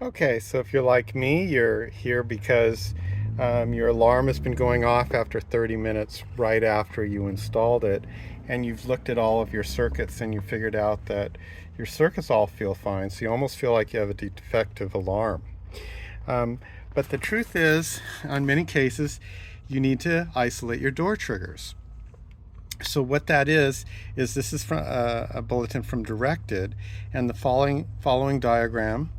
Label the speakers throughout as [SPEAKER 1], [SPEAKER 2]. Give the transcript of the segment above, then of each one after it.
[SPEAKER 1] Okay, so if you're like me, you're here because your alarm has been going off after 30 minutes right after you installed it, and you've looked at all of your circuits and you figured out that your circuits all feel fine, so you almost feel like you have a defective alarm. Um, but the truth is, in many cases, you need to isolate your door triggers. So what that is this is from a bulletin from Directed, and the following diagram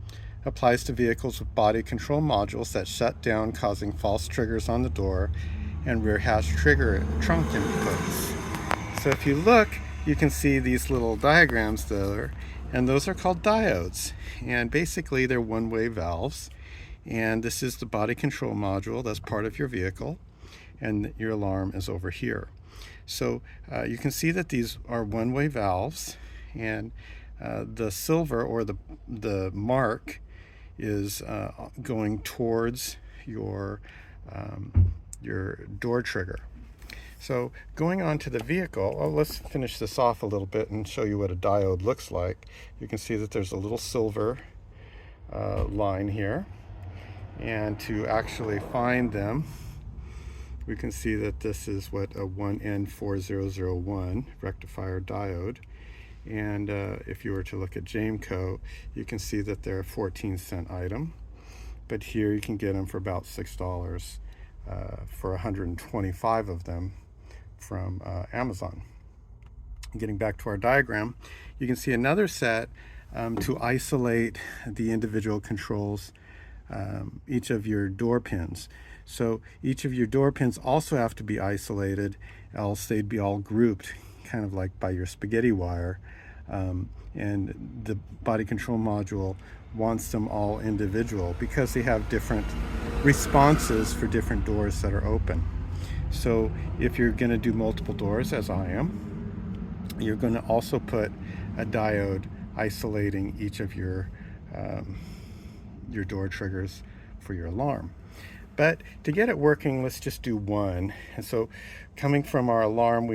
[SPEAKER 1] applies to vehicles with body control modules that shut down, causing false triggers on the door, and rear hatch trigger trunk inputs. So if you look, you can see these little diagrams there, and those are called diodes. And basically they're one-way valves. And this is the body control module that's part of your vehicle, and your alarm is over here. So you can see that these are one-way valves, and the silver, or the mark, is going towards your door trigger. So going on to the vehicle, let's finish this off a little bit and show you what a diode looks like. You can see that there's a little silver line here, and to actually find them, we can see that this is what a 1N4001 rectifier diode. And if you were to look at Jameco, you can see that they're a 14-cent item. But here you can get them for about $6 for 125 of them from Amazon. Getting back to our diagram, you can see another set to isolate the individual controls, each of your door pins. So each of your door pins also have to be isolated, else they'd be all grouped, kind of like by your spaghetti wire. And the body control module wants them all individual because they have different responses for different doors that are open. So if you're going to do multiple doors, as I am, you're going to also put a diode isolating each of your door triggers for your alarm. But to get it working, let's just do one. And so coming from our alarm,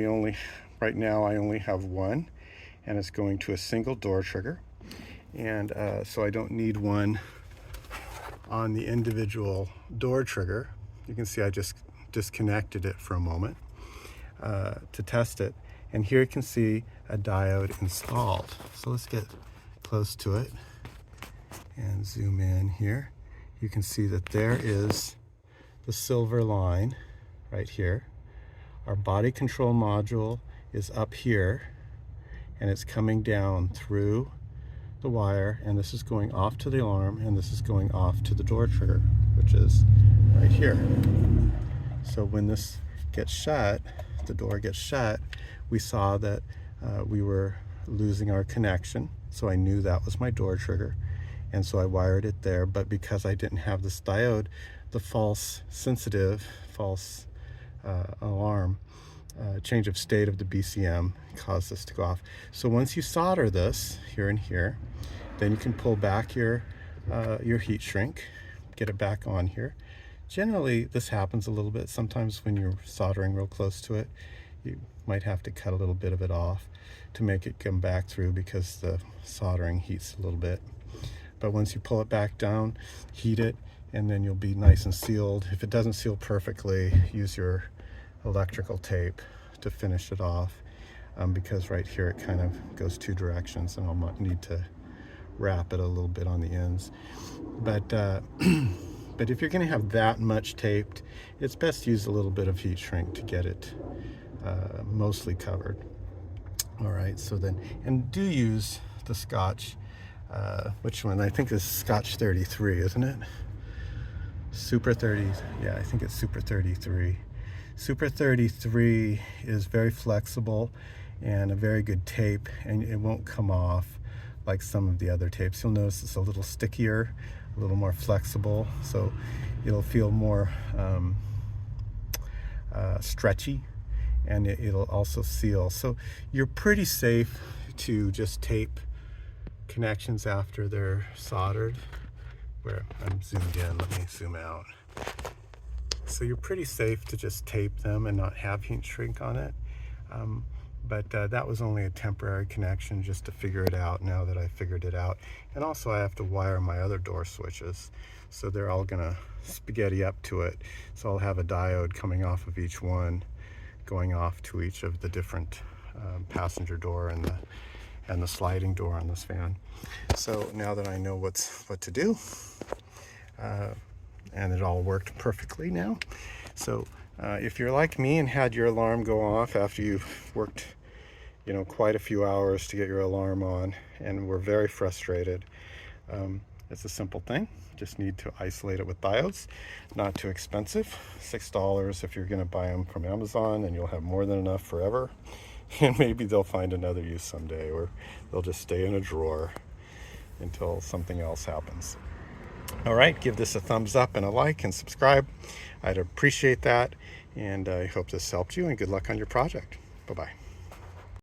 [SPEAKER 1] right now I only have one, and it's going to a single door trigger. And so I don't need one on the individual door trigger. You can see I just disconnected it for a moment to test it. And here you can see a diode installed. So let's get close to it and zoom in here. You can see that there is the silver line right here. Our body control module is up here, and it's coming down through the wire, and this is going off to the alarm, and this is going off to the door trigger, which is right here. So when this gets shut, the door gets shut, we saw that we were losing our connection. So I knew that was my door trigger, and so I wired it there. But because I didn't have this diode, the false alarm change of state of the BCM caused this to go off. So once you solder this here and here, then you can pull back your heat shrink, get it back on here. Generally, this happens a little bit. Sometimes when you're soldering real close to it, you might have to cut a little bit of it off to make it come back through, because the soldering heats a little bit. But once you pull it back down, heat it, and then you'll be nice and sealed. If it doesn't seal perfectly, use your electrical tape to finish it off, because right here it kind of goes two directions, and I'll need to wrap it a little bit on the ends. But but if you're going to have that much taped, it's best to use a little bit of heat shrink to get it mostly covered. All right, so then, and do use the Scotch, which one? I think it's Scotch 33, isn't it? Super 30, yeah, I think it's Super 33. Super 33 is very flexible and a very good tape, and it won't come off like some of the other tapes. You'll notice it's a little stickier, a little more flexible, so it'll feel more stretchy, and it'll also seal. So you're pretty safe to just tape connections after they're soldered. Where I'm zoomed in, let me zoom out. So you're pretty safe to just tape them and not have heat shrink on it. but that was only a temporary connection just to figure it out now that I figured it out. And also I have to wire my other door switches, so they're all gonna spaghetti up to it. So I'll have a diode coming off of each one, going off to each of the different passenger door and the sliding door on this van. So now that I know what to do, and it all worked perfectly now. So if you're like me and had your alarm go off after you've worked, you know, quite a few hours to get your alarm on and were very frustrated, it's a simple thing. Just need to isolate it with diodes. Not too expensive, $6 if you're going to buy them from Amazon, and you'll have more than enough forever. And maybe they'll find another use someday, or they'll just stay in a drawer until something else happens. All right, give this a thumbs up and a like and subscribe. I'd appreciate that, and I hope this helped you, and good luck on your project. Bye-bye.